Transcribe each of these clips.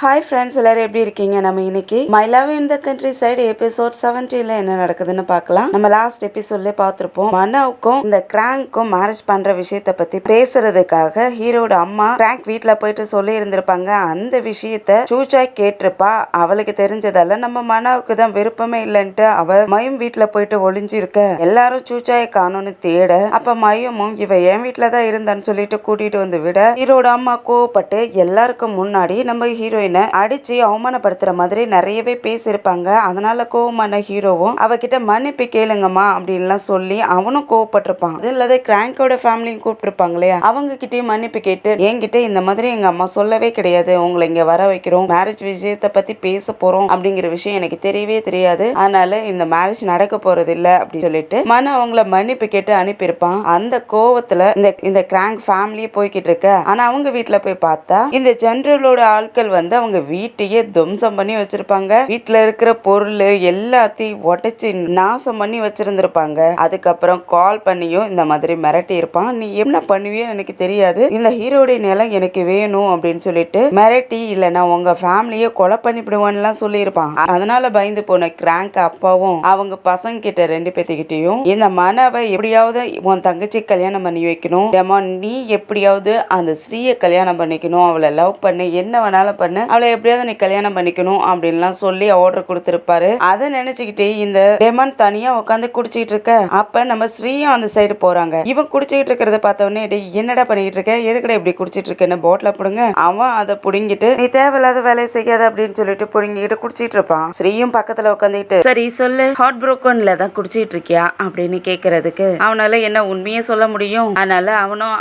Hi friends, எல்லாரும் எப்படி இருக்கீங்க? நம்ம இன்னைக்கு my love in the countryside episode 17ல என்ன நடக்குதுன்னு பார்க்கலாம். நம்ம லாஸ்ட் எபிசோட்ல பார்த்திருப்போம். மனாவுக்கும் இந்த கிராங்க்கும் மேரேஜ் பண்ற விஷயத்த பத்தி பேசுறதுக்காக ஹீரோட அம்மா கிராங்க் வீட்டுல போயிட்டு சொல்லி இருந்திருப்பாங்க. அந்த விஷயத்த சூச்சாய் கேட்டிருப்பா. அவளுக்கு தெரிஞ்சதால நம்ம மனாவுக்கு தான் விருப்பமே இல்லைன்ட்டு அவ மயம் வீட்டுல போயிட்டு ஒளிஞ்சிருக்க. எல்லாரும் சூச்சாயை காணும்னு தேட அப்ப மயமும் இவ என் வீட்டுலதான் இருந்தான்னு சொல்லிட்டு கூட்டிட்டு வந்து விட ஹீரோட அம்மா கோவப்பட்டு எல்லாருக்கும் முன்னாடி நம்ம ஹீரோயின் அடிச்சு அவமானப்படுத்துற மாதிரி நிறையவே பேசியிருப்பாங்க. அதனால கோவமான ஹீரோவும் அவகிட்ட மன்னிப்பு கேளுங்கம்மா அப்படின்லாம் சொல்லி அவனும் கோவப்பட்டிருப்பான். அது இல்லாத கிராங்கோட ஃபேமிலியும் கூப்பிட்டுருப்பாங்க இல்லையா, அவங்க கிட்டயும் மன்னிப்பு கேட்டு என்கிட்ட இந்த மாதிரி எங்க அம்மா சொல்லவே கிடையாது, உங்களை இங்க வர வைக்கிறோம், மேரேஜ் விஷயத்த பத்தி பேச போறோம் அப்படிங்கிற விஷயம் எனக்கு தெரியவே தெரியாது, அதனால இந்த மேரேஜ் நடக்க போறது இல்ல அப்படின்னு சொல்லிட்டு அவங்கள மன்னிப்பு கேட்டு அனுப்பியிருப்பான். அந்த கோவத்துல இந்த கிராங்க் ஃபேமிலியே போய்கிட்டு இருக்க. ஆனா அவங்க வீட்டுல போய் பார்த்தா இந்த ஜெனரலோட ஆட்கள் வந்து அவங்க வீட்டையே துவம்சம் பண்ணி வச்சிருப்பாங்க. வீட்டுல இருக்கிற பொருள் எல்லாத்தையும் உடைச்சு நாசம் பண்ணி வச்சிருந்திருப்பாங்க. அதுக்கப்புறம் கால் பண்ணியும் இந்த மாதிரி மிரட்டி இருப்பான். நீ என்ன பண்ணுவியோ எனக்கு தெரியாது, இந்த ஹீரோடைய நிலம் எனக்கு வேணும் அப்படின்னு சொல்லிட்டு மிரட்டி இல்லைன்னா உங்க ஃபேமிலியை கொலை பண்ணிவிடுவான்னு சொல்லி இருப்பான். அதனால பயந்து போன கிராங்க் அப்பாவும் அவங்க பசங்க கிட்ட ரெண்டு பேத்துக்கிட்டையும் இந்த மனவை எப்படியாவது உன் தங்கச்சி கல்யாணம் பண்ணி வைக்கணும், நீ எப்படியாவது அந்த ஸ்ரீயை கல்யாணம் பண்ணிக்கணும், அவளை லவ் பண்ணு, என்ன வேணாலும் பண்ணு, அவளை எப்படியாவது நீ கல்யாணம் பண்ணிக்கணும் அப்படின்லாம் சொல்லி ஆர்டர் கொடுத்திருப்பாரு. அதை நினைச்சுக்கிட்டே இந்த டெமான் தனியா உட்காந்து குடிச்சிட்டு இருக்க. அப்ப நம்ம ஸ்ரீயும் அந்த சைடு போறாங்க. இவன் குடிச்சிட்டு இருக்கிறத பார்த்தவொடனே என்னடா பண்ணிட்டு இருக்க, எதுக்கட இப்படி குடிச்சிட்டு இருக்கேன்னு போட்ல புடுங்க. அவன் அதை புடுங்கிட்டு நீ தேவையில்லாத வேலையை செய்யாத அப்படின்னு சொல்லிட்டு புடுங்கிட்டு குடிச்சிட்டு இருப்பான். ஸ்ரீயும் பக்கத்துல உட்காந்துட்டு சரி சொல்லு, ஹார்ட் புரோக்கன்ல தான் குடிச்சிட்டு இருக்கியா அப்படின்னு கேட்கறதுக்கு அவனால என்ன உண்மையே சொல்ல முடியும். அதனால அவனும்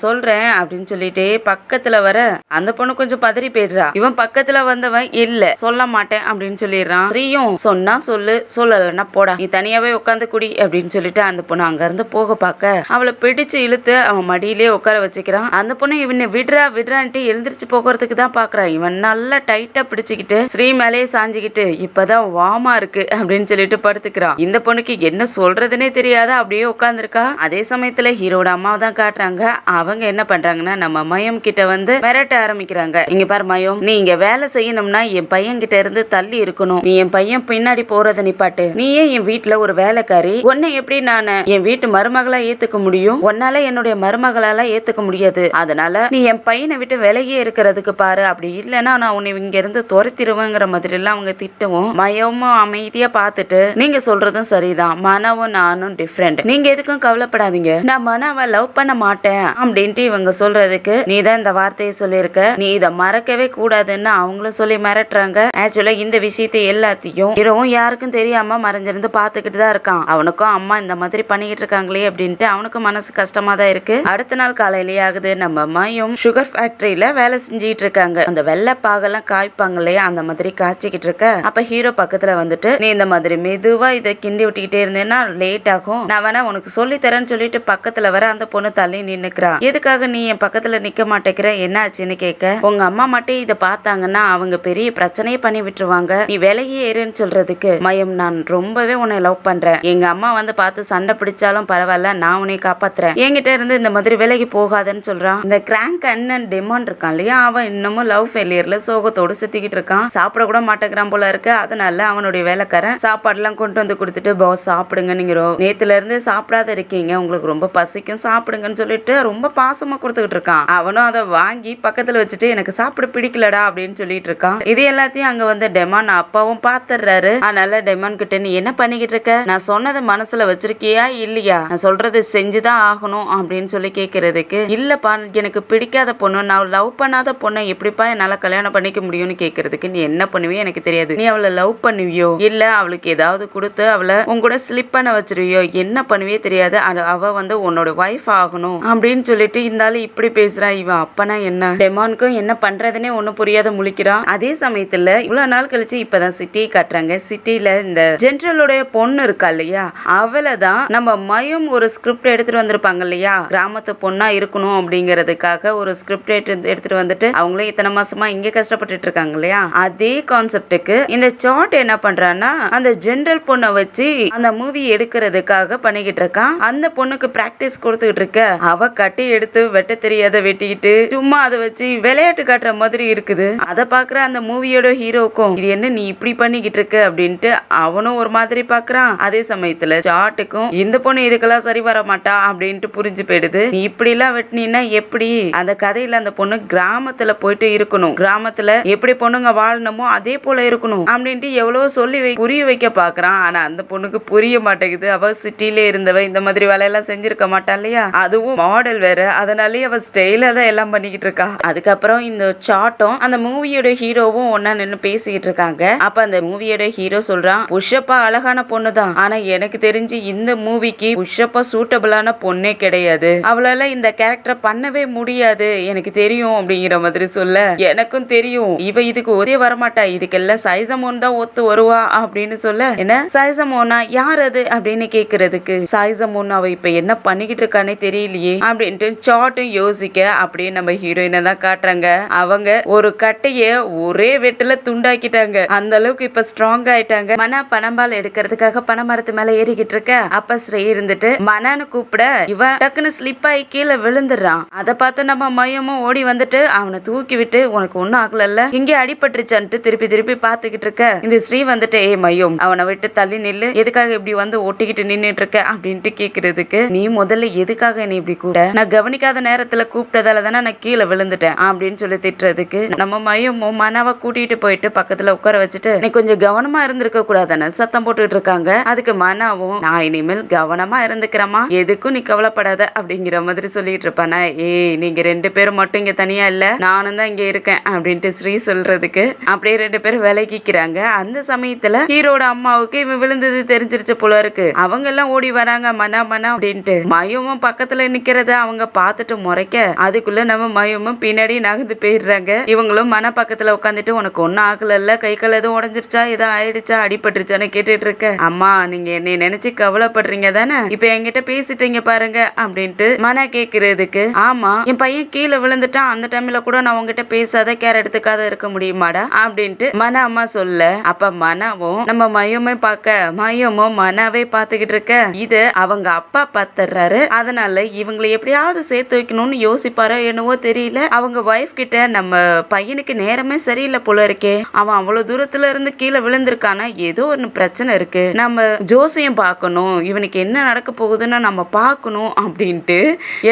சொல்றேன் அப்படின்னு சொல்லிட்டு பக்கத்துல வர அந்த பொண்ணு கொஞ்சம் பதறி போயிடுறா. இவன் பக்கத்துல வந்தவன் இல்ல சொல்ல மாட்டேன் அப்படின்னு சொல்லிடுறான். ஸ்ரீயும் சொன்னா சொல்லு, சொல்லலன்னா போடா, நீ தனியாவே உட்காந்து குடி அப்படின்னு சொல்லிட்டு அந்த பொண்ணு அங்க இருந்து போக பார்க்க அவளை பிடிச்சு இழுத்து அவன் மடியிலே உட்கார வச்சுக்கிறான். அந்த பொண்ணு இவனை விடுறான்ட்டு எழுந்திரிச்சு போகிறதுக்கு தான் பாக்குறான். இவன் நல்லா டைட்டா பிடிச்சுக்கிட்டு ஸ்ரீ மேலேயே சாஞ்சிக்கிட்டு இப்பதான் வாமா இருக்கு அப்படின்னு சொல்லிட்டு படுத்துக்கிறான். இந்த பொண்ணுக்கு என்ன சொல்றதுன்னே தெரியாத அப்படியே உட்காந்துருக்கா. அதே சமயத்துல ஹீரோட அம்மாவை தான் காட்டுறாங்க. அவங்க என்ன பண்றாங்கன்னா நம்ம மயம் கிட்ட வந்து மிரட்ட ஆரம்பிக்கிறாங்க. இங்க பாரு மயம், நீ இங்க வேலை செய்யணும்னா என் பையன் கிட்ட இருந்து தள்ளி இருக்கணும், நீ என் பையன் பின்னாடி போறத நிப்பாட்டு, நீயே என் வீட்டுல ஒரு வேலைக்காரி, உன்னை எப்படி நான் என் வீட்டு மருமகளா ஏத்துக்க முடியும், உன்னால என்னுடைய மருமகளால ஏத்துக்க முடியாது, அதனால நீ என் பையனை விட்டு விலகியே இருக்கிறதுக்கு பாரு, அப்படி இல்லைன்னா நான் உன்னை இங்க இருந்து துரத்திடுவேங்கிற மாதிரி எல்லாம் அவங்க திட்டவும் மயமும் அமைதியா பார்த்துட்டு நீங்க சொல்றதும் சரிதான், மனவும் நானும் டிஃப்ரெண்ட், நீங்க எதுக்கும் கவலைப்படாதீங்க, நான் மனவை லவ் பண்ண மாட்டேன் அப்படின்ட்டு இவங்க சொல்றதுக்கு நீ தான் இந்த வார்த்தையை சொல்லியிருக்க, நீ இதை மறக்கவே கூடாதுன்னு அவங்களும் சொல்லி மிரட்டுறாங்க. ஆக்சுவலா இந்த விஷயத்தை எல்லாத்தையும் ஹீரோவும் யாருக்கும் தெரியாம மறைஞ்சிருந்து பாத்துக்கிட்டு தான் இருக்கான். அவனுக்கும் அம்மா இந்த மாதிரி பண்ணிக்கிட்டு இருக்காங்களே அப்படின்ட்டு அவனுக்கும் மனசு கஷ்டமா தான் இருக்கு. அடுத்த நாள் காலையிலேயே ஆகுது. நம்ம அம்மாயும் சுகர் ஃபேக்டரியில வேலை செஞ்சிட்டு இருக்காங்க. அந்த வெள்ளை பாகெல்லாம் காய்ப்பாங்க இல்லையா, அந்த மாதிரி காய்ச்சிக்கிட்டு இருக்க. அப்ப ஹீரோ பக்கத்துல வந்துட்டு நீ இந்த மாதிரி மெதுவா இதை கிண்டி விட்டுக்கிட்டே இருந்தேன்னா லேட் ஆகும், நான் வேணா உனக்கு சொல்லி தரேன்னு சொல்லிட்டு பக்கத்துல வர அந்த பொண்ணு தள்ளி நின்னுக்கிறா. எதுக்காக நீ என் பக்கத்துல நிக்க மாட்டேங்கிற, என்ன ஆச்சுன்னு கேட்க உங்க அம்மா மட்டும் இதை பார்த்தாங்கன்னா அவங்க பெரிய பிரச்சனையே பண்ணி விட்டுருவாங்க, நீ விலகி ஏறுன்னு சொல்றதுக்கு மயம் நான் ரொம்பவே உன்னை லவ் பண்றேன், எங்க அம்மா வந்து பார்த்து சண்டை பிடிச்சாலும் பரவாயில்ல, நான் உன்னை காப்பாத்துறேன், என்கிட்ட இருந்து இந்த மாதிரி விலகி போகாதன்னு சொல்றான். இந்த கிராங்க் அண்ணன் டெமான் இருக்கான் இல்லையா, அவன் இன்னமும் லவ் ஃபெயிலியர்ல சோகத்தோடு சுத்திக்கிட்டு இருக்கான். சாப்பிட கூட மாட்டேங்கிறான் போல இருக்கு. அதனால அவனுடைய வேலைக்காரன் சாப்பாடு எல்லாம் கொண்டு வந்து கொடுத்துட்டு பாஸ் சாப்பிடுங்க, நீங்க நேத்துல இருந்து சாப்பிடாத இருக்கீங்க, உங்களுக்கு ரொம்ப பசிக்கும் சாப்பிடுங்கன்னு சொல்லிட்டு ரொம்ப பாசமா கொடுத்துக்கிட்டு இருக்கான். அவனும் அதை வாங்கி பக்கத்துல வச்சுட்டு எனக்கு சாப்பிட பிடிக்கலடா அப்படின்னு சொல்லிட்டு இருக்கான். இது எல்லாத்தையும் அங்க வந்து டெமான் அப்பாவும் பாத்துறாரு. அதனால டெமான் கிட்ட நீ என்ன பண்ணிக்கிட்டு இருக்க, நான் சொன்னதை மனசுல வச்சிருக்கியா இல்லையா, நான் சொல்றது செஞ்சுதான் ஆகணும் அப்படின்னு சொல்லி கேட்கறதுக்கு இல்லப்பா எனக்கு பிடிக்காத பொண்ணு, நான் லவ் பண்ணாத பொண்ணை எப்படிப்பா என்னால கல்யாணம் பண்ணிக்க முடியும்னு கேட்கறதுக்கு நீ என்ன பண்ணுவியோ எனக்கு தெரியாது, நீ அவளை லவ் பண்ணுவியோ இல்ல அவளுக்கு ஏதாவது கொடுத்து அவளை உன் கூட ஸ்லிப் பண்ண வச்சிருவியோ என்ன பண்ணுவே தெரியாது, அவ வந்து உன்னோட வைஃப் ஆகணும் அப்படின்னு சொல்லிட்டு இருந்தாலும் இப்படி பேசுறா. இவன் அப்பனா என்ன, டெமானுக்கும் என்ன பண்றதுன்னே ஒன்னும் புரியாத முழிக்கிறான். அதே சமயத்துல இவ்வளவு நாள் கழிச்சு இப்பதான் சிட்டியை காட்டுறாங்க. சிட்டில இந்த ஜெனரலுடைய பொண்ணு இருக்கா இல்லையா, அவளை தான் நம்ம மயம் ஒரு ஸ்கிரிப்ட் எடுத்துட்டு வந்திருப்பாங்க இல்லையா, கிராமத்து பொண்ணா இருக்கணும் அப்படிங்கறதுக்காக ஒரு ஸ்கிரிப்ட் எடுத்துட்டு வந்துட்டு அவங்களும் இத்தனை மாசமா இங்க கஷ்டப்பட்டுட்டு இருக்காங்க இல்லையா, அதே கான்செப்டுக்கு இந்த சாட் என்ன பண்றான்னா அந்த ஜெனரல் பொண்ணை வச்சு அந்த மூவி எடுக்கிறதுக்காக பண்ணிக்கிட்டு இருக்கான். அந்த பொண்ணுக்கு பிராக்டிஸ் கொடுத்துக்கிட்டு இருக்க. அவ கட்டி எடுத்து வெட்ட தெரியாத வெட்டிக்கிட்டு சும்மா அதை வச்சு விளையாட்டு காட்டுற மாதிரி இருக்கு. இருக்குது. அதை பாக்குற அந்த மூவியோட ஹீரோக்கும் இது என்ன நீ இப்படி பண்ணிக்கிட்டு இருக்க அப்படின்ட்டு அவனும் ஒரு மாதிரி பாக்குறான். அதே சமயத்துல சாட்டுக்கும் இந்த பொண்ணு இதுக்கெல்லாம் சரி வர மாட்டா அப்படின்ட்டு புரிஞ்சு போயிடுது. நீ இப்படி எல்லாம் வெட்டினா எப்படி? அந்த கதையில அந்த பொண்ணு கிராமத்துல போயிட்டு இருக்கணும், கிராமத்துல எப்படி பொண்ணுங்க வாழணுமோ அதே போல இருக்கணும் அப்படின்ட்டு எவ்வளவோ சொல்லி புரிய வைக்க பாக்குறான். ஆனா அந்த பொண்ணுக்கு புரிய மாட்டேங்குது. அவ சிட்டில இருந்தவ இந்த மாதிரி வேலையெல்லாம் செஞ்சிருக்க மாட்டா இல்லையா, அதுவும் மாடல் வேற, அதனாலேயே அவ ஸ்டைலா தான் எல்லாம் பண்ணிக்கிட்டு இருக்கா. அதுக்கப்புறம் இந்த சாட்டும் அந்த மூவியோட ஹீரோவும் ஒன்னா நின்று பேசிக்கிட்டு இருக்காங்க. அப்ப அந்த மூவியோட ஹீரோ சொல்றான், புஷ்பா அழகான பொண்ணு தான், ஆனா எனக்கு தெரிஞ்சு இந்த மூவிக்கு புஷ்பா சூட்டபிளான பொண்ணே கிடையாது, அவளால இந்த கேரக்டர் பண்ணவே முடியாது எனக்கு தெரியும் அப்படிங்கிற மாதிரி சொல்ல, எனக்கும் தெரியும் இவ இதுக்கு ஒரே வரமாட்டா, இதுக்கெல்லாம் சைசமோன் தான் ஒத்து வருவா அப்படின்னு சொல்ல, என்ன சைசமோனா யார் அது அப்படின்னு கேக்குறதுக்கு, சைசமோன் அவ இப்ப என்ன பண்ணிக்கிட்டு இருக்கானே தெரியலையே அப்படின்ட்டு சாட்டும் யோசிக்க, அப்படியே நம்ம ஹீரோயினை தான் காட்டுறாங்க. அவங்க ஒரு கட்டைய ஒரே வெட்டுல துண்டாக்கிட்டாங்க, அந்த அளவுக்கு இப்ப ஸ்ட்ராங் ஆயிட்டாங்க. மனா பனம்பால் எடுக்கிறதுக்காக பனைமரத்து மேல ஏறிக்கிட்டு இருக்க, அப்ப ஸ்ரீ இருந்துட்டு மனான்னு கூப்பிட இவன் டக்குன்னு ஸ்லிப் ஆகி கீழே விழுந்துடுறான். அதை பார்த்து நம்ம மையமும் ஓடி வந்துட்டு அவனை தூக்கி விட்டு உனக்கு ஒன்னும் ஆகல இங்கே அடிபட்டுருச்சான்ட்டு திருப்பி திருப்பி பாத்துக்கிட்டு இருக்க, இந்த ஸ்ரீ வந்துட்டு ஏ மையம் அவனை விட்டு தள்ளி நில்லு, எதுக்காக இப்படி வந்து ஒட்டிக்கிட்டு நின்னுட்டு இருக்க அப்படின்ட்டு கேக்குறதுக்கு, நீ முதல்ல எதுக்காக நீ இப்படி கூட, நான் கவனிக்காத நேரத்துல கூப்பிட்டதால தானே நான் கீழே விழுந்துட்டேன் அப்படின்னு சொல்லி திட்டுறதுக்கு, நம்ம மையமும் மனாவை கூட்டிட்டு போயிட்டு பக்கத்துல உட்கார வச்சுட்டு நீ கொஞ்சம் கவனமா இருந்திருக்க கூடாதானே சத்தம் போட்டுட்டு இருக்காங்க. அதுக்கு மனாவும் நான் இனிமேல் கவனமா இருந்துக்கிறமா, எதுக்கும் நீ கவலைப்படாத அப்படிங்கிற மாதிரி சொல்லிட்டு இருப்பானே. ஏய் நீங்க ரெண்டு பேரும் மட்டும் இங்க தனியா இல்ல, நானும் தான் இங்க இருக்கேன் அப்படின்ட்டு ஸ்ரீ சொல்றதுக்கு அப்படியே ரெண்டு பேரும் விலகிக்கிறாங்க. அந்த சமயத்துல ஹீரோட அம்மாவுக்கு இவன் விழுந்தது தெரிஞ்சிருச்சு போல இருக்கு. அவங்க எல்லாம் ஓடி வராங்க மனா மனா அப்படின்ட்டு. மயமும் பக்கத்துல நிக்கிறத அவங்க பார்த்துட்டு முறைக்க, அதுக்குள்ள நம்ம மயமும் பின்னாடி நகர்ந்து போயிடுறாங்க. இவங்களும் மன பக்கத்துல உட்காந்துட்டு உனக்கு ஒன்னும் ஆகல, கை கால் எதுவும் உடஞ்சிருச்சா, எதுவும் ஆயிடுச்சா, அடிபட்டுருச்சான்னு கேட்டுட்டு இருக்க, அம்மா நீங்க என்னை நினைச்சு கவலைப்படுறீங்க தானே, இப்ப என்கிட்ட பேசிட்டீங்க பாருங்க அப்படின்ட்டு மனா கேக்குறதுக்கு, ஆமா என் பையன் கீழே விழுந்துட்டான், அந்த டைம்ல கூட நான் உங்ககிட்ட பேசாத கேர் எடுத்துக்காத இருக்க முடியுமாடா அப்படின்ட்டு மன அம்மா சொல்ல, அப்ப மனாவும் நம்ம மையமே பார்க்க, மையமும் மனாவே பார்த்துக்கிட்டு இருக்க, இது அவங்க அப்பா பார்த்துறாரு, அதனால இவங்களை எப்படியாவது சேர்த்து வைக்கணும்னு யோசிப்பாரோ என்னவோ தெரியல. அவங்க வைஃப் கிட்ட நம்ம பையனுக்கு நேரமே சரியில்லை போல இருக்கே, அவன் அவ்வளவு தூரத்துல இருந்து கீழே விழுந்திருக்கானா, ஏதோ ஒரு பிரச்சனை இருக்கு, நம்ம ஜோசியம் பார்க்கணும், இவனுக்கு என்ன நடக்க போகுதுன்னு நம்ம பார்க்கணும் அப்படின்ட்டு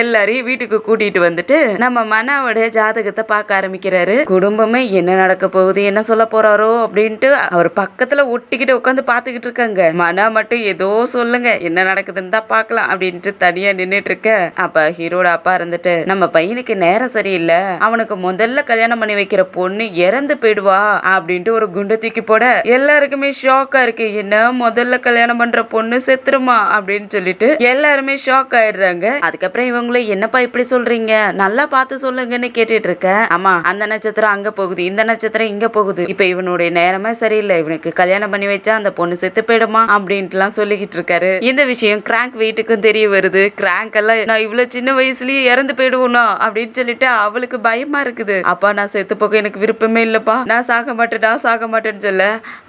எல்லாரையும் வீட்டுக்கு கூட்டிட்டு வந்துட்டு நம்ம மனாவோட ஜாதகத்தை பார்க்க ஆரம்பிக்கிறாரு. குடும்பமே என்ன நடக்க போகுது, என்ன சொல்ல போறாரோ அப்படின்ட்டு அவர் பக்கத்துல ஒட்டிக்கிட்டு உட்காந்து பாத்துக்கிட்டு இருக்காங்க. மனா மட்டும் ஏதோ சொல்லுங்க என்ன நடக்குதுன்னு தான் பார்க்கலாம் அப்படின்ட்டு தனியா நின்னுட்டு இருக்க, அப்ப ஹீரோட அப்பா இருந்துட்டு நம்ம பையனுக்கு நேரம் சரியில்லை, அவனுக்கு முதல்ல கல்யாணம் பண்ணி வைக்கிற பொண்ணு இறந்து போயிடுவா அப்படின்ட்டு ஒரு குண்டு தூக்கி போட எல்லாருக்குமே ஷாக்கா இருக்கு. என்ன முதல்ல கல்யாணம் பண்ற பொண்ணு செத்துருமா அப்படின்னு சொல்லிட்டு எல்லாருமே ஷாக் ஆயிடுறாங்க. அதுக்கப்புறம் இவங்களும் என்னப்பா இப்படி சொல்றீங்க, நல்லா பார்த்து சொல்லுங்கன்னு கேட்டுட்டு இருக்க, ஆமா அந்த நட்சத்திரம் அங்க போகுது, இந்த நட்சத்திரம் இங்க போகுது, இப்ப இவனுடைய நேரமே சரியில்லை, இவனுக்கு கல்யாணம் பண்ணி வச்சா அந்த பொண்ணு செத்து போயிடுமா அப்படின்ட்டு எல்லாம் சொல்லிக்கிட்டு இருக்காரு. இந்த விஷயம் கிராங்க் வீட்டுக்கும் தெரிய வருது. கிராங்க் எல்லாம் நான் இவ்வளவு சின்ன வயசுலயே இறந்து போயிடுவோனா அப்படின்னு சொல்லிட்டு அவளுக்கு பயமா இருக்குது. அப்பா நான் செத்து போக எனக்கு விருப்பமே இல்லப்பா, நான் சாக மாட்டேன்னு சொல்ல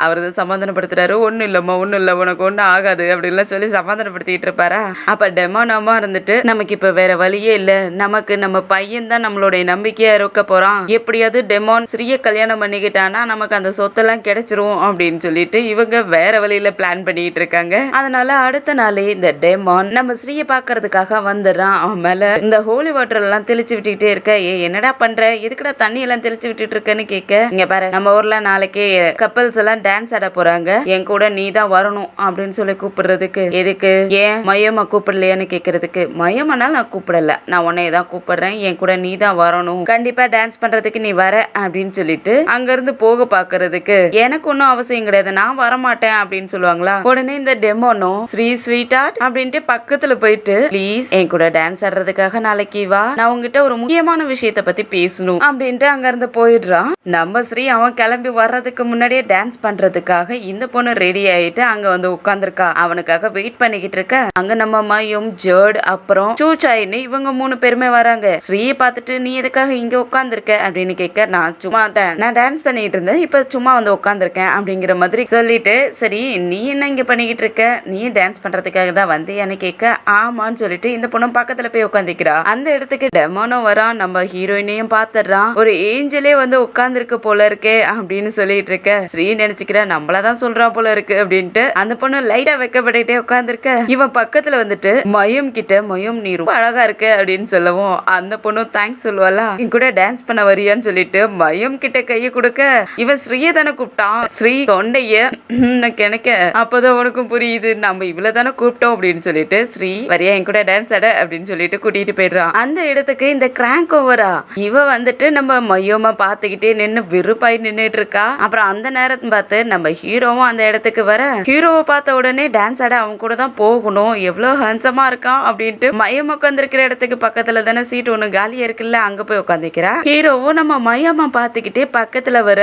அவர் தான் சமாதானப்படுத்துறாரு. ஒன்னும் இல்லம்மா ஒன்னும் இல்ல, உனக்கு ஒன்னும் ஆகாது அப்படின்லாம் சொல்லி சமாதானப்படுத்திட்டு இருப்பாரா. அப்ப டெமான் அம்மா இருந்துட்டு நமக்கு இப்ப வேற வழியே இல்ல, நமக்கு நம்ம பையன் தான் நம்மளுடைய நம்பிக்கையா இருக்க போறான், எப்படியாவது டெமான் ஸ்ரீய கல்யாணம் பண்ணிக்கிட்டானா நமக்கு அந்த சொத்தெல்லாம் கிடைச்சிரும் அப்படின்னு சொல்லிட்டு இவங்க வேற வழியில பிளான் பண்ணிட்டு இருக்காங்க. அதனால அடுத்த நாளே இந்த டெமான் நம்ம ஸ்ரீய பாக்குறதுக்காக வந்துடுறான். அவன் மேல இந்த ஹோலி வாட்டர் எல்லாம் தெளிச்சு விட்டுட்டே இருக்க, என்னடா பண்ற, எதுக்குடா தண்ணி எல்லாம் தெளிச்சு விட்டுட்டு இருக்கேன்னு கேட்க, இங்க பாரு நம்ம ஊர்ல நாளைக்கு கப்பல்ஸ் எல்லாம் டான்ஸ் ஆட போறாங்க, என் கூட நீ தான் வரணும் அப்படின்னு சொல்லி கூப்பிடுறதுக்கு, எதுக்கு ஏன் மையமா கூப்பிடலையான்னு கேக்குறதுக்கு, மையமானால நான் கூப்பிடல, நான் உன்னைய தான் கூப்பிடுறேன், என் கூட நீ தான் வரணும், கண்டிப்பா டான்ஸ் பண்றதுக்கு நீ வர அப்படின்னு சொல்லிட்டு அங்க இருந்து போக பாக்குறதுக்கு, எனக்கு ஒன்னும் அவசியம் கிடையாது, நான் வரமாட்டேன் அப்படின்னு சொல்லுவாங்களா. உடனே இந்த டெமோனும் ஸ்ரீ ஸ்வீட்டார்ட் அப்படின்ட்டு பக்கத்துல போயிட்டு ப்ளீஸ் என் கூட டான்ஸ் ஆடுறதுக்காக நாளைக்கு வா, நான் உங்ககிட்ட ஒரு முக்கியமான விஷயத்த பத்தி பேசணும் அப்படின்ட்டு அங்க இருந்து போயிடுறான். நம்ம ஸ்ரீ அவன் கிளம்பி வர்றதுக்கு முன்னாடியே டான்ஸ் பண்றதுக்காக இந்த பொண்ணு ரெடி ஆயிட்டு அங்க வந்து உட்கார்ந்துருக்கா, அவனுக்காக வெயிட் பண்ணிக்கிட்டு இருக்க. அங்க நம்ம மையும் ஜர்ட் அப்புறம் சூச்சாயின்னு இவங்க 3 பேருமே வராங்க. ஸ்ரீயை பார்த்துட்டு நீ எதுக்காக இங்க உட்கார்ந்துருக்க அப்படின்னு கேட்க, நான் டான்ஸ் பண்ணிட்டு இருந்தேன், இப்ப சும்மா வந்து உட்கார்ந்துருக்கேன் அப்படிங்கிற மாதிரி சொல்லிட்டு, சரி நீ என்ன இங்க பண்ணிக்கிட்டு இருக்க, நீ டான்ஸ் பண்றதுக்காக தான் வந்தியான்னு கேட்க, ஆமான்னு சொல்லிட்டு இந்த பொண்ணு பக்கத்துல போய் உட்காந்துக்கிறா. அந்த இடத்துக்கு டெமானும் வரான், நம்ம ஹீரோயினையும் பாத்துறான். ஒரு ஏஞ்சலே வந்து உட்கார்ந்துருக்கு போல இருக்கே அப்படின்னு சொல்லிட்டு இருக்க ஸ்ரீ நினைச்சுக்கிற நம்மளதான் சொல்றான் போல இருக்கு அப்படின்ட்டு அந்த பொண்ணு லைட்டா வெக்கப்பட்டுட்டே உட்கார்ந்துருக்க இவன் பக்கத்துல வந்துட்டு மயம் கிட்ட மயம் நீ ரொம்ப அழகா இருக்கு அப்படின்னு சொல்லவும் அந்த பொண்ணு தேங்க்ஸ் சொல்லுவாளா என் கூட டான்ஸ் பண்ண வரியான்னு சொல்லிட்டு மயம் கிட்ட கையை கொடுக்க இவன் ஸ்ரீய தானே கூப்பிட்டான் ஸ்ரீ தொண்டைய கிணக்க அப்பதான் உனக்கும் புரியுது நம்ம இவ்வளவு தானே கூப்பிட்டோம் அப்படின்னு சொல்லிட்டு ஸ்ரீ வரியா என் கூட டான்ஸ் ஆட அப்படின்னு சொல்லிட்டு கூட்டிட்டு போயிடுறான் அந்த இடத்துக்கு இந்த கிராங்க் ஓவரா இவ வந்துட்டு நம்ம மையமா பாத்துக்கிட்டே நின்னு விருப்பாய் நின்னுட்டு இருக்கா அப்புறம் அந்த நேரத்தை பார்த்து நம்ம ஹீரோவும் அந்த இடத்துக்கு வர ஹீரோவை பார்த்த உடனே டான்ஸ் ஆட அவங்க கூட தான் போகணும் எவ்வளவு ஹன்சமா இருக்கான் அப்படின்ட்டு மையம் உட்காந்துருக்கிற இடத்துக்கு பக்கத்துல தானே சீட் ஒண்ணு காலியா இருக்குல்ல அங்க போய் உட்காந்துக்கிறா ஹீரோவும் நம்ம மையமா பாத்துக்கிட்டே பக்கத்துல வர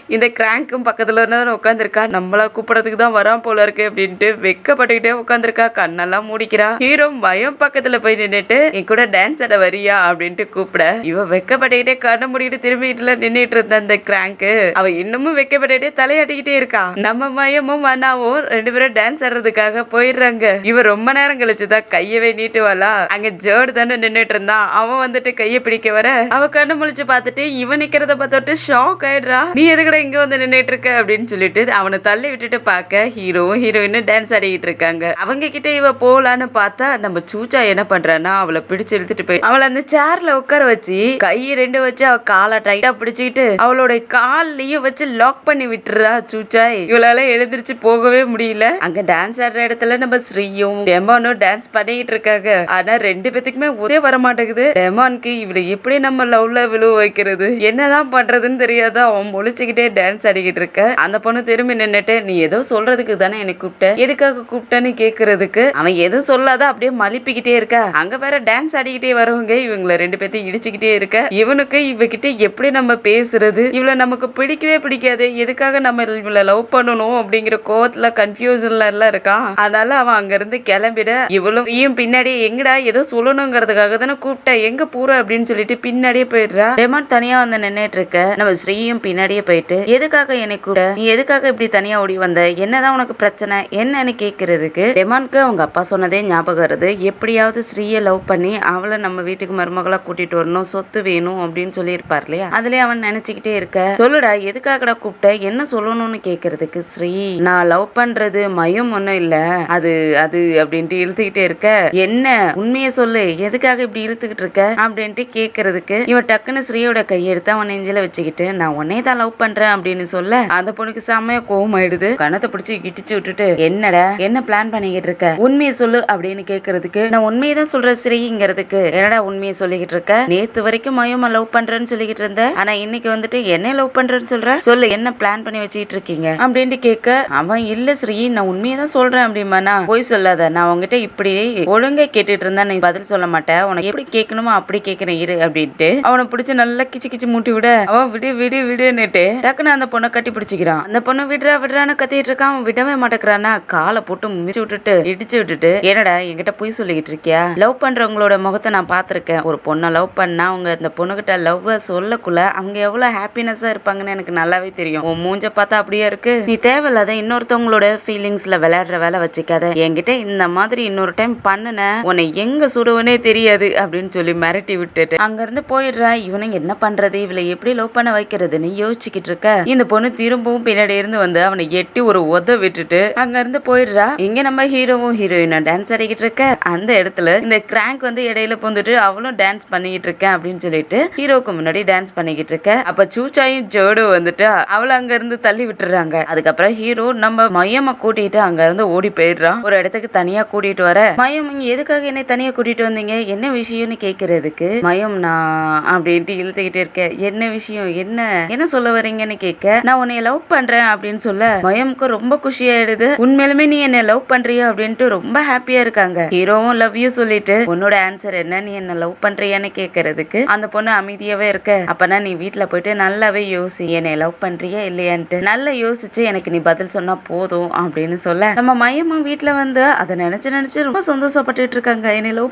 இந்த கிராங்க்கும் பக்கத்துல உட்காந்துருக்கா நம்மள கூப்பிடறதுக்கு தான் வரான் போல இருக்கு அப்படின்ட்டு வெக்கப்பட்டுக்கிட்டே உட்காந்துருக்கா கண்ணெல்லாம் மூடிக்கிறா ஹீரோ மயம் பக்கத்துல போய் நின்னுட்டு என் கூட டான்ஸ் ஆட வரியா அப்படின்ட்டு கூப்பிட இவ வெக்கப்பட்டுக்கிட்டே கண்ணை மூடிட்டு திரும்பிட்டுல நின்னுட்டு இருந்த அந்த கிராங்க் அவ இன்னமும் வெக்கப்பட்டுட்டே தலையாட்டிக்கிட்டே இருக்கா நம்ம மயமும் மன்னாவும் ரெண்டு பேரும் டான்ஸ் ஆடுறதுக்காக போயிடுறாங்க இவ ரொம்ப நேரம் கழிச்சுதான் கையவே நீட்டுவாளா அங்க ஜேர்டு தானே நின்னுட்டு இருந்தான் அவன் வந்துட்டு கையை பிடிக்க வர அவ கண்ணு முழிச்சு பார்த்துட்டு இவன் நிக்கிறத பார்த்துட்டு ஷாக் ஆயிடுறா நீ எதுக்கட இங்க வந்து நின்னுட்டு இருக்க அப்படின்னு சொல்லிட்டு அவனை தள்ளி விட்டுட்டு பார்க்க ஹீரோவும் ஹீரோயினும் டான்ஸ் ஆடிக்கிட்டு இருக்காங்க அவங்க கிட்ட இவ போலான்னு பார்த்தா நம்ம சூச்சா என்ன பண்றான்னா அவளை பிடிச்சு இழுத்துட்டு போய் அவளை அந்த சேர்ல உட்கார வச்சு கை ரெண்டு வச்சு அவ காலை டைட்டா பிடிச்சுக்கிட்டு அவளோட கால்லயும் வச்சு லாக் பண்ணி விட்டுறா சூச்சாய் இவளால எழுந்திருச்சு போகவே முடியல அங்க டான்ஸ் ஆடுற இடத்துல நம்ம ஸ்ரீயும் டெமானும் டான்ஸ் பண்ணிட்டு இருக்காங்க ஆனா ரெண்டு பேத்துக்குமே ஒரே வர மாட்டேங்குது டெமானுக்கு இவளை எப்படி நம்ம லவ்ல விழுவ வைக்கிறது என்னதான் பண்றதுன்னு தெரியாத அவன் முழிச்சுக்கிட்டே டான்ஸ் ஆடிக்கிட்டு இருக்க அந்த பொண்ணு திரும்பி நின்னுட்டு நீ ஏதோ சொல்றதுக்கு தானே எனக்கு கூப்பிட்ட எதுக்காக கூப்பிட்டேன்னு கேக்குறதுக்கு அவன் எதுவும் சொல்லாத அப்படியே மலிப்பிக்கிட்டே இருக்க அங்க வேற டான்ஸ் ஆடிக்கிட்டே வரவங்க இவங்களை ரெண்டு பேர்த்தையும் இடிச்சுக்கிட்டே இருக்க இவனுக்கு இவகிட்ட எப்படி நம்ம பேசுறது இவளை நமக்கு பிடிக்கவே பிடிக்காது எதுக்காக நம்ம இவளை லவ் பண்ணணும் அப்படிங்கிற கோவத்துல கன்ஃபியூஷன்ல எல்லாம் இருக்கான் அதனால அவன் அங்க இருந்து கிளம்பிட இவளும் பின்னாடியே எங்கடா ஏதோ சொல்லணுங்கிறதுக்காக தானே கூப்பிட்ட எங்க பூரா அப்படின்னு சொல்லிட்டு பின்னாடியே போயிடுறா டெமான் தனியா வந்து நின்னுட்டு இருக்க நம்ம ஸ்ரீயும் பின்னாடியே போயிட்டு எதுக்காக என்னை கூட நீ எதுக்காக இப்படி தனியா ஓடி வந்த என்னதான் உனக்கு பிரச்சனை என்னன்னு கேக்குறதுக்கு டெமானுக்கு அவங்க அப்பா சொன்னதே ஞாபகம் வருது எப்படியாவது ஸ்ரீயை லவ் பண்ணி அவளை நம்ம வீட்டுக்கு மருமகளா கூட்டிட்டு வரணும் சொத்து வேணும் அப்படின்னு சொல்லி இருப்பார் இல்லையா அதுலயே அவன் நினைச்சுக்கிட்டே இருக்க சொல்லுடா எதுக்காகடா கூப்பிட்ட என்ன சொல்லணும்னு கேக்குறதுக்கு ஸ்ரீ நான் லவ் பண்றது மயம் ஒண்ணும் இல்ல அது அது அப்படின்ட்டு இழுத்துக்கிட்டே இருக்க என்ன உண்மையை சொல்லு எதுக்காக இப்படி இழுத்துக்கிட்டு இருக்க அப்படின்ட்டு கேக்குறதுக்கு இவன் டக்குன்னு ஸ்ரீயோட கையெடுத்து அவன் நெஞ்சில வச்சுக்கிட்டு நான் உன்னை தான் லவ் பண்றேன் அப்படின்னு சொல்ல அந்த பொண்ணுக்கு செம்மையா கோவம் ஆயிடுது கணத்தை பிடிச்சி கிட்டிச்சு விட்டுட்டு என்னடா என்ன பிளான் பண்ணிக்கிட்டு இருக்க உண்மையை சொல்லு அப்படின்னு கேக்குறதுக்கு நான் உண்மையை தான் சொல்றேன் ஸ்ரீங்கிறதுக்கு என்னடா உண்மையை சொல்லிக்கிட்டு இருக்க நேத்து வரைக்கும் மயமா லவ் பண்றேன்னு சொல்லிக்கிட்டு இருந்த ஆனா இன்னைக்கு வந்துட்டு என்ன லவ் பண்றேன்னு சொல்ற சொல்லு என்ன பிளான் பண்ணி வச்சுக்கிட்டு இருக்கீங்க அப்படின்ட்டு கேட்க அவன் இல்ல ஸ்ரீ நான் உண்மையை தான் சொல்றேன் அப்படிமானா போய் சொல்லாத நான் உங்ககிட்ட இப்படி ஒழுங்கா கேட்டுட்டு இருந்தா நீ பதில் சொல்ல மாட்டேன் உனக்கு எப்படி கேட்கணுமோ அப்படி கேட்கிறேன் இரு அப்படின்ட்டு அவனை பிடிச்சு நல்லா கிச்சு கிச்சு மூட்டி விட அவன் விடு விடு விடுன்னுட்டு டக்குன்னு அந்த பொண்ணை கட்டி பிடிச்சிக்கிறான் அந்த பொண்ணு விடுறா விடுறான்னு கத்திட்டு இருக்கான் அவன் விடவே மாட்டேங்கிறானா காலை போட்டு மிதிச்சு விட்டுட்டு இடிச்சு விட்டுட்டு என்னடா என்கிட்ட போய் சொல்லிக்கிட்டு இருக்கியா லவ் பண்றவங்களோட முகத்தை நான் பாத்திருக்கேன் ஒரு பொண்ணை லவ் பண்ணா அவங்க அந்த பொண்ணுகிட்ட லவ் சொல்லக்குள்ள அவங்க எவ்வளவு ஹாப்பினஸா இருப்பாங்கன்னு எனக்கு நல்லாவே தெரியும் உன் மூஞ்ச பார்த்தா அப்படியே இருக்கு நீ தேவையில்லாத இன்னொருத்தவங்களோட ஃபீலிங்ஸ்ல விளையாடுற வேலை வச்சுக்காத என்கிட்ட இந்த மாதிரி இன்னொரு டைம் பண்ணுன உன்னை எங்க சுடுவனே தெரியாது அப்படின்னு சொல்லி மிரட்டி விட்டுட்டு அங்க இருந்து போயிடுறா இவனுங்க என்ன பண்றது இவளை எப்படி லவ் பண்ண வைக்கிறதுன்னு யோசிச்சுக்கிட்டு இருக்க இந்த பொண்ணு திரும்பவும் பின்னாடி இருந்து வந்து அவனை எட்டி ஒரு உத விட்டுட்டு அங்க இருந்து போயிடுறா இங்க நம்ம ஹீரோவும் ஹீரோயினும் டான்ஸ் ஆடிக்கிட்டு இருக்க அந்த இடத்துல இந்த கிராங்க் வந்து இடையில பூந்துட்டு அவளும் டான்ஸ் பண்ணிக்கிட்டு இருக்கேன் அப்படின்னு சொல்லிட்டு ஹீரோக்கு முன்னாடி டான்ஸ் பண்ணிக்கிட்டு இருக்க அப்ப சூச்சாயும் ஜோடோ வந்துட்டு அவளை அங்க இருந்து தள்ளி விட்டுறாங்க அதுக்கப்புறம் ஹீரோ நம்ம மையமா கூட்டிட்டு அங்க இருந்து ஓடி போயிடுறான் ஒரு இடத்துக்கு தனியா கூட்டிட்டு வர மயம் நீங்க எதுக்காக என்னை தனியா கூட்டிட்டு வந்தீங்க என்ன விஷயம்னு கேக்குறதுக்கு மயம் நான் அப்படின்ட்டு இழுத்துக்கிட்டே இருக்க என்ன விஷயம் என்ன என்ன சொல்ல வரீங்கன்னு கேட்க நான் உன்னை லவ் பண்றேன் அப்படின்னு சொல்ல மயமுக்கு ரொம்ப குஷியாயிடுது உண்மையிலுமே நீ என்ன லவ் பண்றியா அப்படின்ட்டு ரொம்ப ஹாப்பியா இருக்காங்க ஹீரோவும் லவ் யூ சொல்லிட்டு உன்னோட ஆன்சர் என்ன நீ என்ன லவ் பண்றியான்னு கேக்குறதுக்கு அந்த பொண்ணு அமைதியாவே இருக்க அப்பனா நீ வீட்டுல போயிட்டு நல்லாவே யோசி என்னை லவ் பண்றியா இல்லையான்ட்டு நல்லா யோசிச்சு எனக்கு நீ பதில் சொன்னா போதும் அப்படின்னு சொல்ல நம்ம மயமும் வீட்டுல வந்து அதை நினைச்சு ரொம்ப சந்தோஷப்பட்டுட்டு இருக்காங்க என்னை லவ்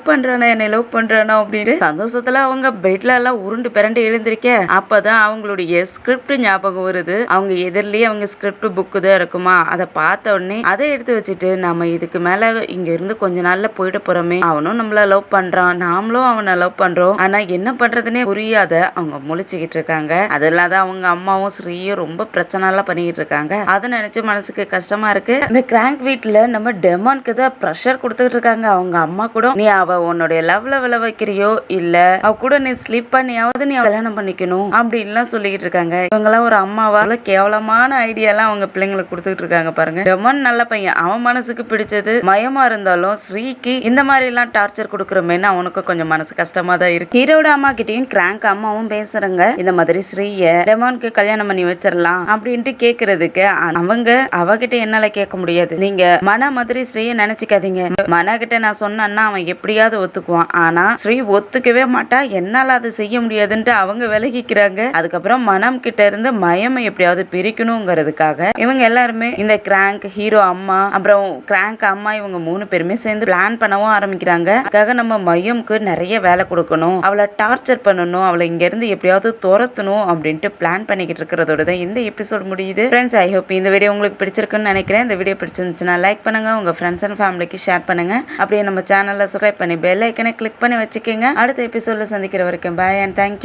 பண்றானா அப்படின்னு சந்தோஷத்துல அவங்க பெட்ல எல்லாம் உருண்டு பிறண்டு எழுந்திருக்க அப்பதான் அவங்களுடைய ஸ்கிரிப்ட் ஞாபகம் வருது அவங்க எதிரிலேயே அவங்க ஸ்கிரிப்ட் புக்கு தான் இருக்குமா அதை பார்த்த உடனே அதை எடுத்து வச்சுட்டு நம்ம இதுக்கு மேல இங்க இருந்து கொஞ்ச நாள்ல போயிட்டு போறோமே அவனும் நம்மள லவ் பண்றான் நாமளும் அவனை லவ் பண்றோம் ஆனா என்ன பண்றதுன்னே புரியாத அவங்க அவங்க முழிச்சுக்கிட்டு இருக்காங்க. அது இல்லாத அவங்க அம்மாவும் ஸ்ரீயும் ரொம்ப பிரச்சனை எல்லாம் பண்ணிக்கிட்டு இருக்காங்க. அதை நினைச்சு மனசுக்கு கஷ்டமா இருக்கு. இந்த கிராங்க் வீட்ல நம்ம டெமானுக்கு தான் ப்ரெஷர் கொடுத்துட்டு இருக்காங்க. அவங்க அம்மா கூட நீ அவ உன்னுடைய லவ்ல விளை வைக்கிறியோ இல்ல அவ கூட நீ ஸ்லீப் பண்ணியாவது நீ கல்யாணம் பண்ணிக்கணும் அப்படின்லாம் சொல்லிக்கிட்டு இருக்காங்க. இவங்கெல்லாம் ஒரு அம்மாவால கேவலமான ஐடியா எல்லாம் அவங்க பிள்ளைங்களுக்கு கொடுத்துட்டு இருக்காங்க பாருங்க. டெமான் நல்ல பையன், அவன் மனசுக்கு பிடிச்சது மயமா இருந்தாலும் ஸ்ரீக்கு இந்த மாதிரி எல்லாம் டார்ச்சர் கொடுக்குறமேன்னு அவனுக்கு கொஞ்சம் மனசு கஷ்டமா தான் இருக்கு. ஹீரோட அம்மா கிட்டயும் கிராங்க் அம்மாவும் பேசுறாங்க. இந்த மாதிரி ஸ்ரீய டெமானுக்கு கல்யாணம் பண்ணி வச்சிடலாம் அப்படின்ட்டு கேக்குறதுக்கு அவங்க அவகிட்ட என்னால கேட்க முடியாது. நீங்க மன மாதிரி ஸ்ரீய நினைச்சுக்காதீங்க. மன கிட்ட நான் சொன்னா அவன் எப்படியாவது ஒத்துக்குவான். ஆனா ஸ்ரீ ஒத்துக்கவே மாட்டா, என்னால அதை செய்ய முடியாதுன்ட்டு அவங்க விலகிக்கிறாங்க. அதுக்கப்புறம் மனம் கிட்ட இருந்து மயமை எப்படியாவது பிரிக்கணுங்கிறதுக்காக இவங்க எல்லாருமே இந்த கிராங்க் ஹீரோ அம்மா அப்புறம் கிராங்க் அம்மா இவங்க 3 பேருமே சேர்ந்து பிளான் பண்ணவும் ஆரம்பிக்கிறாங்க. அதுக்காக நம்ம மயம்க்கு நிறைய வேலை கொடுக்கணும், அவளை டார்ச்சர் பண்ணணும், அவளை இங்க இருந்து எப்படியாவது துரத்தணும் அப்படின்ட்டு பிளான் பண்ணிக்கிட்டு இருக்கிறதோட தான் இந்த எபிசோட் முடியுது. ஃப்ரெண்ட்ஸ், ஐ ஹோப் இந்த வீடியோ உங்களுக்கு பிடிச்சிருக்குன்னு நினைக்கிறேன். இந்த வீடியோ பிடிச்சிருந்துச்சுன்னா லைக் பண்ணுங்க, உங்க ஃப்ரெண்ட்ஸ் அண்ட் ஃபேமிலிக்கு ஷேர் பண்ணுங்க. அப்படியே நம்ம சேனலை சப்ஸ்கிரைப் பண்ணி பெல் ஐக்கனை கிளிக் பண்ணி வச்சுக்கோங்க. அடுத்த எபிசோட்ல சந்திக்கிற வரைக்கும் பாய் அண்ட் தேங்க்யூ.